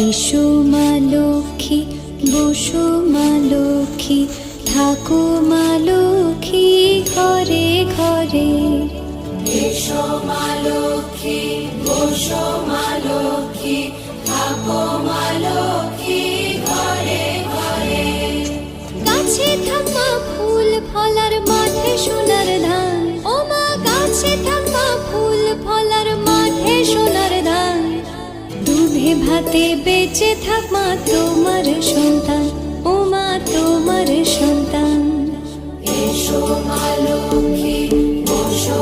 এসো মা লক্ষ্মী, বসো মা লক্ষ্মী, থাকো মা লক্ষ্মী ঘরে ঘরে। এসো মা লক্ষ্মী, বসো মা লক্ষ্মী, থাকো মা লক্ষ্মী ঘরে ঘরে। গাছে থাকা ফুল ফলার মাঠে সোনার ধান, ও মা গাছে থাকা ফুল ফলার মাঠে সোনার ধান। দুধে ভাতে বেঁচে থাক মা তোমার সন্তান, ও মা তোমার সন্তান। এসো মা লক্ষ্মী, বসো